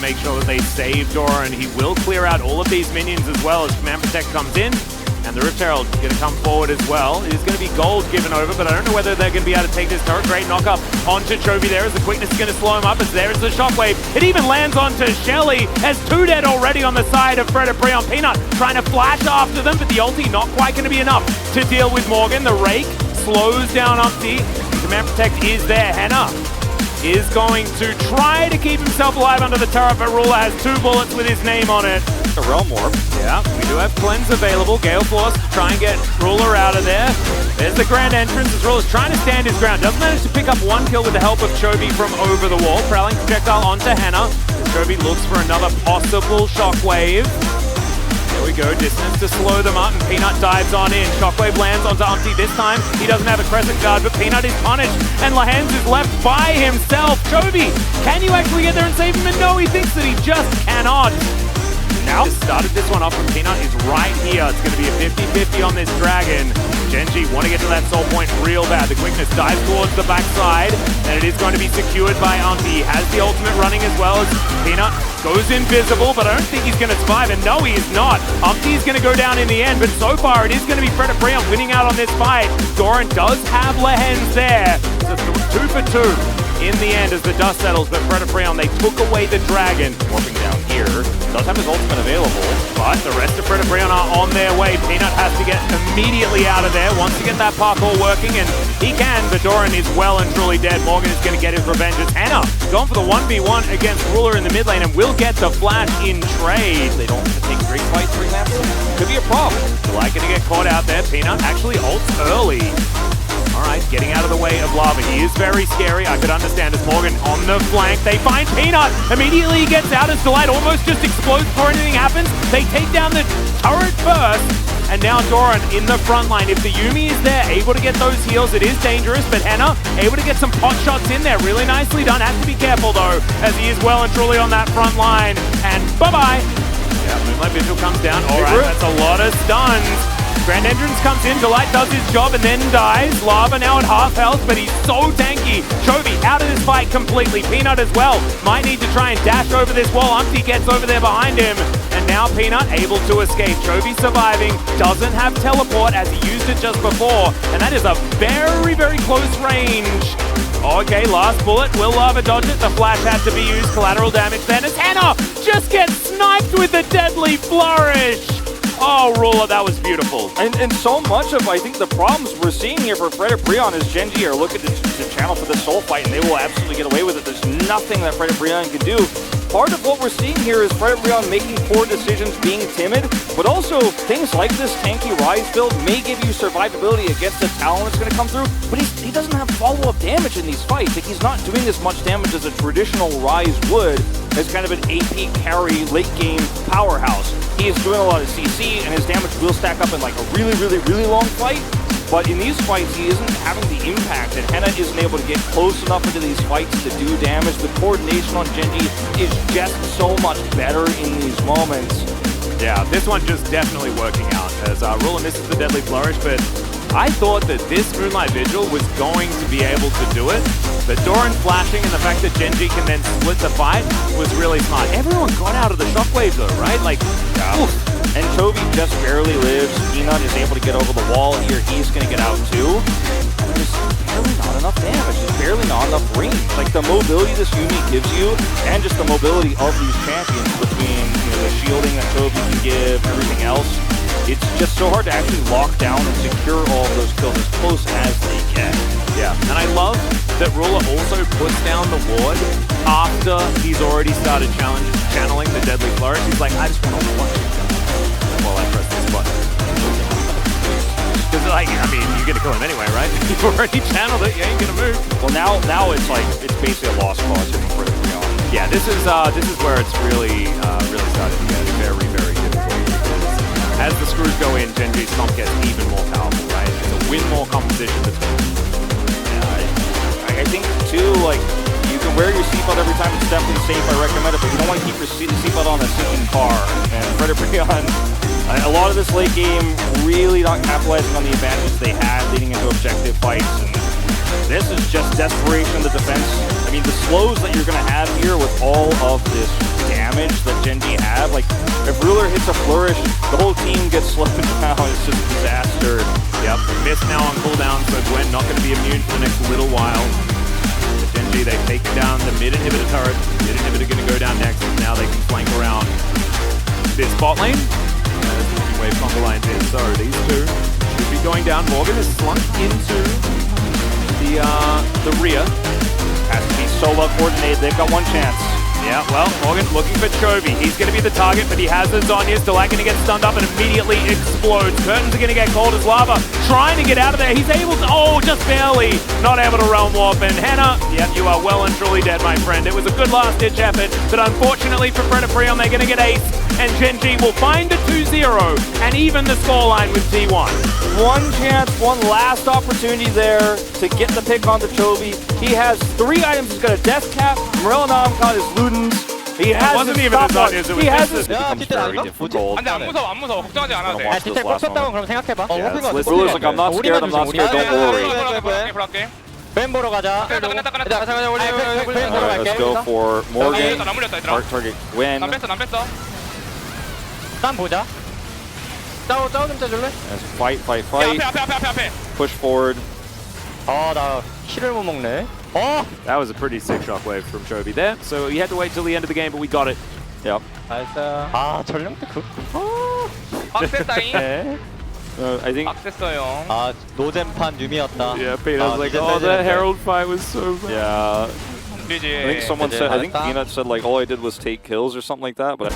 make sure that they save Dora, and he will clear out all of these minions as well as Command Protect comes in. And the Rift Herald going to come forward as well. It is going to be gold given over, but I don't know whether they're going to be able to take this turret. Great knock-up onto Chovy there as the quickness is going to slow him up, as there is the shockwave. It even lands onto Shelly, as 2 dead already on the side of Predaprion. Peanut trying to flash after them, but the ulti not quite going to be enough to deal with Morgan. The Rake slows down Umpty. Command Protect is there. Hena is going to try to keep himself alive under the turret, but Ruler has 2 bullets with his name on it. The Realm Warp. Yeah, we do have Cleanse available. Gale Force to try and get Ruler out of there. There's the Grand Entrance as Ruler's trying to stand his ground. Doesn't manage to pick up 1 kill with the help of Chovy from over the wall. Prowling projectile onto Hena. Chovy looks for another possible shockwave. There we go, distance to slow them up, and Peanut dives on in. Shockwave lands onto Umpty this time. He doesn't have a Crescent Guard, but Peanut is punished, and Lahens is left by himself. Chovy, can you actually get there and save him? And no, he thinks that he just cannot. Now, started this one off, and Peanut is right here. It's going to be a 50-50 on this Dragon. Genji want to get to that soul point real bad. The quickness dives towards the backside, and it is going to be secured by Umpty. He has the ultimate running as well as Peanut goes invisible, but I don't think he's going to survive, and no, he is not. Umpty is going to go down in the end, but so far it is going to be Predaprion winning out on this fight. Doran does have Lahens there. So 2 for 2 in the end as the dust settles, but Predaprion, they took away the Dragon. Warping down here. Does have his ultimate available. But the rest of Predaprion are on their way. Peanut has to get immediately out of there, wants to get that parkour working, and he can, but Doran is well and truly dead. Morgan is going to get his revenge as Hena going for the 1v1 against Ruler in the mid lane and will get the flash in trade. They don't have to take great fights right now. Could be a problem. Like it to get caught out there. Peanut actually ults early. Alright, getting out of the way of Lava. He is very scary. I could understand as Morgan on the flank. They find Peanut. Immediately he gets out as Delight almost just explodes before anything happens. They take down the turret first. And now Doran in the front line. If the Yuumi is there, able to get those heals, it is dangerous. But Hena able to get some pot shots in there. Really nicely done. Has to be careful though, as he is well and truly on that front line. And bye-bye. Yeah, Moonlight Vigil comes down. Alright, that's a lot of stuns. Grand Entrance comes in, Delight does his job and then dies. Lava now at half health, but he's so tanky. Chovy out of this fight completely. Peanut as well. Might need to try and dash over this wall. Umpty gets over there behind him. And now Peanut able to escape. Chovy surviving. Doesn't have teleport as he used it just before. And that is a very, very close range. Okay, last bullet. Will Lava dodge it? The flash had to be used. Collateral damage then as Hena just gets sniped with a deadly flourish. Oh, Ruler, that was beautiful. And so much of, I think, the problems we're seeing here for Predaprion is Genji are looking to channel for this soul fight, and they will absolutely get away with it. There's nothing that Predaprion can do. Part of what we're seeing here is Predaprion making poor decisions, being timid, but also things like this tanky Rise build may give you survivability against the Talon that's going to come through, but he doesn't have follow-up damage in these fights. Like, he's not doing as much damage as a traditional Rise would, as kind of an AP carry late-game powerhouse. He is doing a lot of CC, and his damage will stack up in like a really, really, really long fight. But in these fights, he isn't having the impact, and Hena isn't able to get close enough into these fights to do damage. The coordination on Genji is just so much better in these moments. Yeah, this one just definitely working out, as Ruler misses the Deadly Flourish, but I thought that this Moonlight Vigil was going to be able to do it, but Doran flashing and the fact that Genji can then split the fight was really smart. Everyone got out of the shockwave though, right? Like, oof. And Chovy just barely lives. Peanut is able to get over the wall here. He's going to get out too. There's barely not enough damage. There's barely not enough range. Like, the mobility this Yuumi gives you, and just the mobility of these champions between, you know, the shielding that Chovy can give, everything else. It's just so hard to actually lock down and secure all of those kills as close as they can. Yeah, and I love that Ruler also puts down the ward after he's already started channeling the Deadly Flourish. He's like, I just want to watch it while I press this button. Because, like, I mean, you're going to kill him anyway, right? You've already channeled it, you ain't going to move. Well, now it's like, it's basically a lost cause for the Preon. Yeah, this is where it's really starting to get very, very difficult. As the screws go in, Genji's stomp gets even more powerful, right? It's a win more composition between. I think, too, like, you can wear your seatbelt every time. It's definitely safe. I recommend it, but you don't want to keep your seatbelt on a sinking car. And Predaprion, a lot of this late game really not capitalizing on the advantages they had leading into objective fights. And This is just desperation of the defense. I mean, the slows that you're going to have here with all of this damage that Gen G have, like, if Ruler hits a flourish, the whole team gets slowed down. It's just a disaster. Yep, missed now on cooldown, so Gwen not going to be immune for the next little while. But Gen G, they've taken down the mid inhibitor turret. Mid inhibitor going to go down next, and now they can flank around this bot lane. There's the wave combo lines in, so these two should be going down. Morgan is slunk into the rear. Has to be so well coordinated. They've got one chance. Yeah, well, Morgan looking for Chovy. He's going to be the target, but he has his Zhonya's. Delight going to get stunned up and immediately explodes. Curtains are going to get cold as lava. Trying to get out of there. He's able to, oh, just barely. Not able to realm warp. And Hena, yep, you are well and truly dead, my friend. It was a good last-ditch effort, but unfortunately for Predaprion, they're going to get ace. And Gen G will find a 2-0 and even the scoreline with T1. One chance, one last opportunity there to get the pick on the Chovy. He has 3 items. He's got a Death Cap, Morellanam, his Ludens. He has it wasn't his even his stopwatch. Zhonya's, it was He has just his... becomes very difficult. 안돼 안 무서워 걱정하지 않아도 돼. 디테일 꽉 쳤다고 그럼 생각해봐. Ruler's like, I'm not scared, I'm not scared, don't worry. 불할게. 벤 보러 가자. 끝났다. 벤 보러 갈게. Let's go for Morgan. 나 물렸다 얘들아. Target Gwen. 난 뺐어. 땀 보자. 짜오 좀 짜줄래? Fight. 앞에. Push forward. 나 킬을 못 먹네. That was a pretty sick shockwave from Chovy there. So you had to wait till the end of the game, but we got it. Yep. 나이스. 전령대 그. 악세다잉. I think. 악세어요. 노잼판 유미였다. Yeah, Peter was like, oh, the Herald fight was so bad. Yeah. 우리지. I think someone said. I think Peanut said like all I did was take kills or something like that. But